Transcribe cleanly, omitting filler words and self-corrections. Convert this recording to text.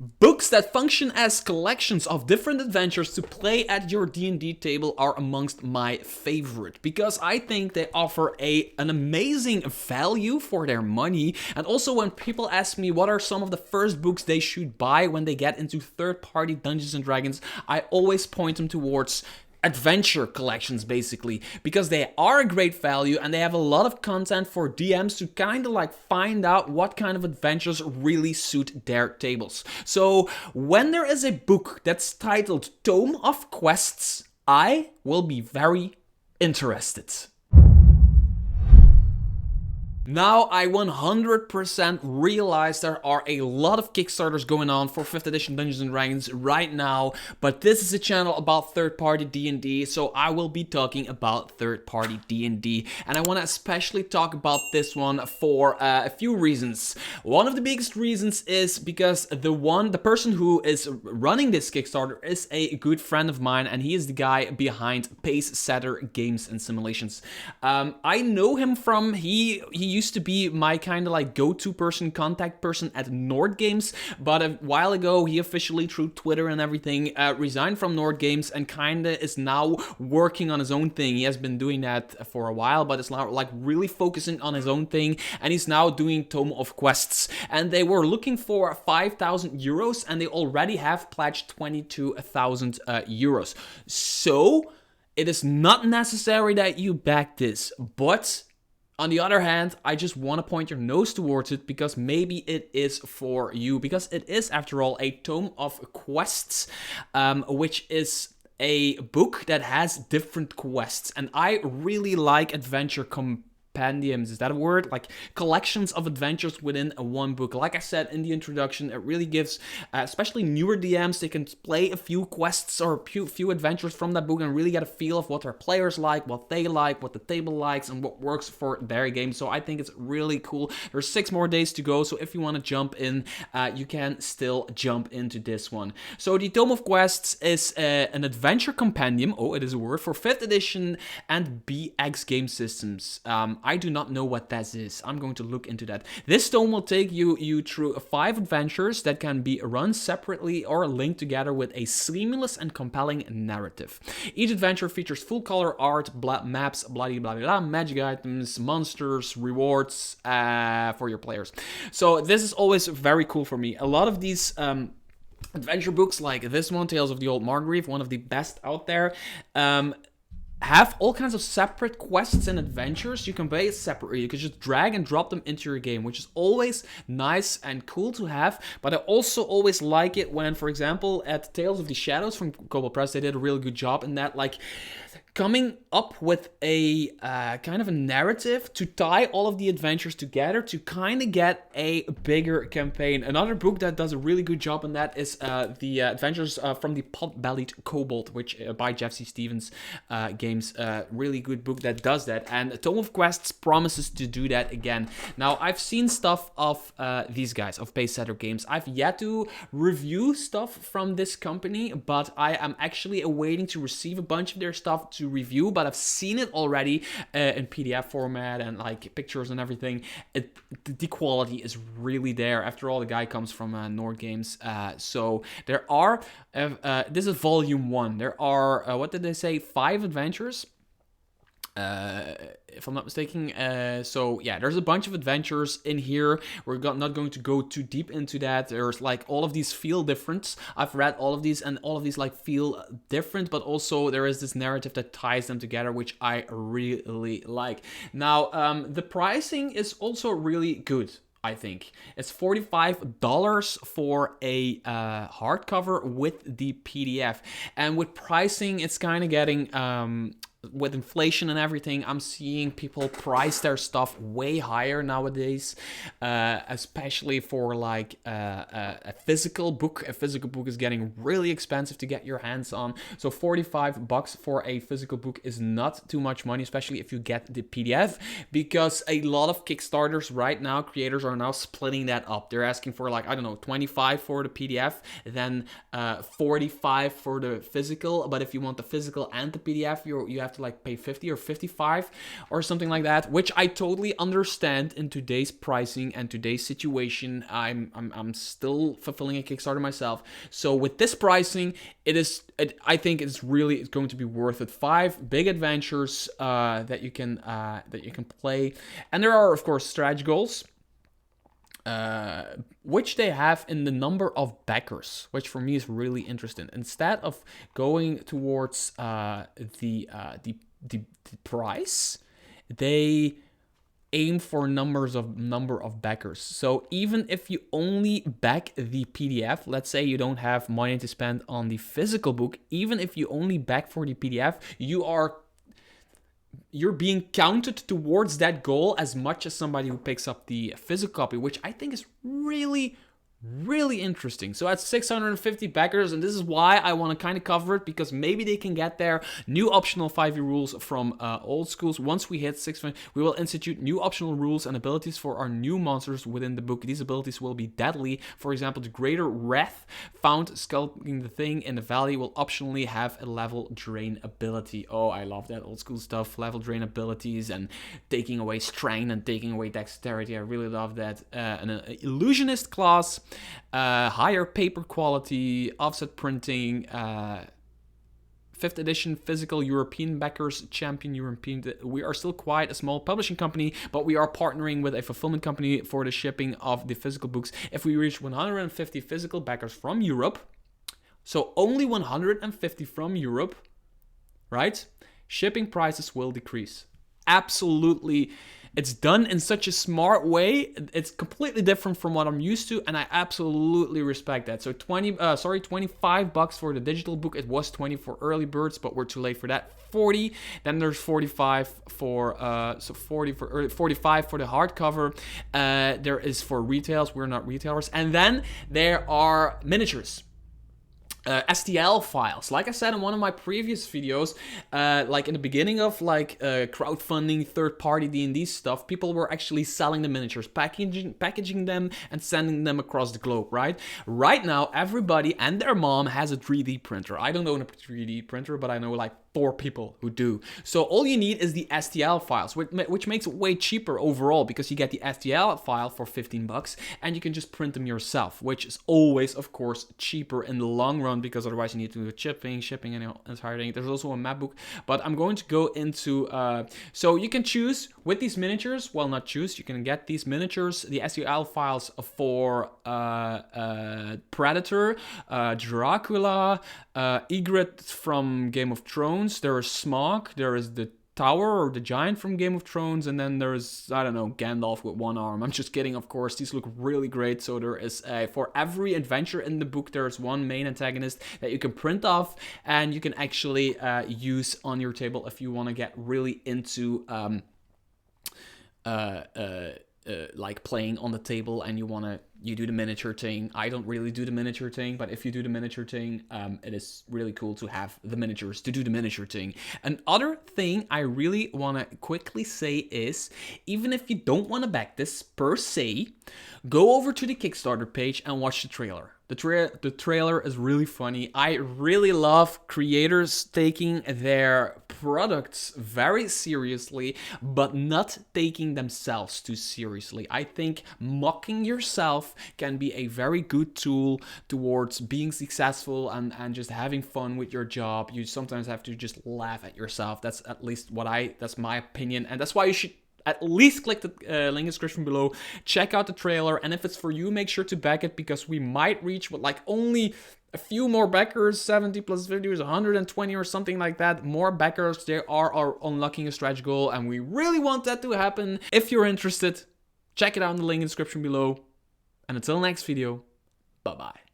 Books that function as collections of different adventures to play at your D&D table are amongst my favorite, because I think they offer an amazing value for their money. And also, when people ask me what are some of the first books they should buy when they get into third-party Dungeons & Dragons, I always point them towards adventure collections, basically, because they are a great value and they have a lot of content for DMs to kind of like find out what kind of adventures really suit their tables. So when there is a book that's titled Tome of Quests, I will be very interested. Now, I 100% realize there are a lot of Kickstarters going on for 5th edition Dungeons & Dragons right now, but this is a channel about third-party D&D, so I will be talking about third-party D&D, and I want to especially talk about this one for a few reasons. One of the biggest reasons is because the person who is running this Kickstarter is a good friend of mine, and he is the guy behind Pacesetter Games and Simulations. I know him from, he used to be my kind of like go-to person, contact person at Nord Games, but a while ago he officially, through Twitter and everything, resigned from Nord Games and kind of is now working on his own thing. He has been doing that for a while, but is now like really focusing on his own thing, and he's now doing Tome of Quests. And they were looking for 5,000 euros, and they already have pledged 22,000 euros. So it is not necessary that you back this, but on the other hand, I just want to point your nose towards it because maybe it is for you. Because it is, after all, a Tome of Quests, which is a book that has different quests. And I really like adventure compendiums, is that a word? Like collections of adventures within one book. Like I said in the introduction, it really gives, especially newer DMs, they can play a few quests or a few adventures from that book and really get a feel of what their players like, what the table likes, and what works for their game. So I think it's really cool. There's 6 more days to go, so if you want to jump in, you can still jump into this one. So the Tome of Quests is an adventure compendium, oh, it is a word, for 5th edition and BX game systems. I do not know what that is. I'm going to look into that. This tome will take you through 5 adventures that can be run separately or linked together with a seamless and compelling narrative. Each adventure features full color art, maps, blah blah blah, magic items, monsters, rewards for your players. So this is always very cool for me. A lot of these adventure books like this one, Tales of the Old Margrave, one of the best out there, have all kinds of separate quests and adventures. You can play it separately. You can just drag and drop them into your game, which is always nice and cool to have. But I also always like it when, for example, at Tales of the Shadows from Kobold Press, they did a really good job in that, like, coming up with a kind of a narrative to tie all of the adventures together to kind of get a bigger campaign. Another book that does a really good job in that is the Adventures from the Pot-Bellied Kobold, which by Jeff C. Stevens Games, really good book that does that. And Tome of Quests promises to do that again. Now, I've seen stuff of these guys, of Pacesetter Games. I've yet to review stuff from this company, but I am actually awaiting to receive a bunch of their stuff to review, but I've seen it already in PDF format and like pictures and everything. The quality is really there. After all, the guy comes from Nord Games, so there are this is volume 1. There are what did they say, 5 adventures, if I'm not mistaken. So yeah, there's a bunch of adventures in here. We're not going to go too deep into that. There's like all of these feel different. I've read all of these, and all of these like feel different, but also there is this narrative that ties them together, which I really like. Now, the pricing is also really good. I think it's $45 for a hardcover with the PDF, and with pricing, it's kind of getting with inflation and everything, I'm seeing people price their stuff way higher nowadays, especially for like a physical book. A physical book is getting really expensive to get your hands on. So $45 for a physical book is not too much money, especially if you get the PDF, because a lot of Kickstarters right now, creators are now splitting that up. They're asking for like, I don't know, 25 for the PDF, then 45 for the physical. But if you want the physical and the PDF, you have have to like pay 50 or 55 or something like that, which I totally understand in today's pricing and today's situation. I'm still fulfilling a Kickstarter myself. So with this pricing, I think it's going to be worth it. 5 big adventures that you can play, and there are of course stretch goals, which they have in the number of backers, which for me is really interesting. Instead of going towards the price, they aim for number of backers. So even if you only back the PDF, let's say you don't have money to spend on the physical book, even if you only back for the PDF, you're being counted towards that goal as much as somebody who picks up the physical copy, which I think is really interesting. So that's 650 backers, and this is why I want to kind of cover it, because maybe they can get there. New optional 5e rules from old schools. Once we hit 650, we will institute new optional rules and abilities for our new monsters within the book. These abilities will be deadly. For example, the greater wrath found sculpting the thing in the valley will optionally have a level drain ability. Oh, I love that old school stuff. Level drain abilities and taking away strength and taking away dexterity. I really love that. An illusionist class. Higher paper quality, offset printing, 5th edition physical European backers, champion European. We are still quite a small publishing company, but we are partnering with a fulfillment company for the shipping of the physical books. If we reach 150 physical backers from Europe, so only 150 from Europe, right? Shipping prices will decrease. Absolutely. It's done in such a smart way. It's completely different from what I'm used to, and I absolutely respect that. So $25 for the digital book. It was 20 for early birds, but we're too late for that. 40. Then there's 45 for 45 for the hardcover. There is for retails. We're not retailers. And then there are miniatures. STL files. Like I said in one of my previous videos, like in the beginning of crowdfunding, third-party D&D stuff, people were actually selling the miniatures, packaging them and sending them across the globe, right? Right now, everybody and their mom has a 3D printer. I don't own a 3D printer, but I know like 4 people who do. So all you need is the STL files, which makes it way cheaper overall, because you get the STL file for $15 and you can just print them yourself, which is always, of course, cheaper in the long run, because otherwise you need to do shipping and the entire thing. There's also a map book, but I'm going to go into, so you can choose with these miniatures, well, not choose, you can get these miniatures, the STL files for Predator, Dracula, Ygritte from Game of Thrones. There is Smaug, there is the Tower or the Giant from Game of Thrones, and then there's, I don't know, Gandalf with one arm. I'm just kidding, of course. These look really great. So there is for every adventure in the book, there's one main antagonist that you can print off and you can actually use on your table if you want to get really into like playing on the table and you do the miniature thing. I don't really do the miniature thing, but if you do the miniature thing, it is really cool to have the miniatures to do the miniature thing. Another thing I really want to quickly say is, even if you don't want to back this per se, go over to the Kickstarter page and watch the trailer. The trailer is really funny. I really love creators taking their products very seriously, but not taking themselves too seriously. I think mocking yourself can be a very good tool towards being successful and just having fun with your job. You sometimes have to just laugh at yourself. That's at least that's my opinion, and that's why you should at least click the link in the description below, check out the trailer, and if it's for you, make sure to back it, because we might reach with like only a few more backers, 70 plus 50 is 120 or something like that, more backers. They are unlocking a stretch goal, and we really want that to happen. If you're interested, check it out in the link in the description below, and until next video, bye bye.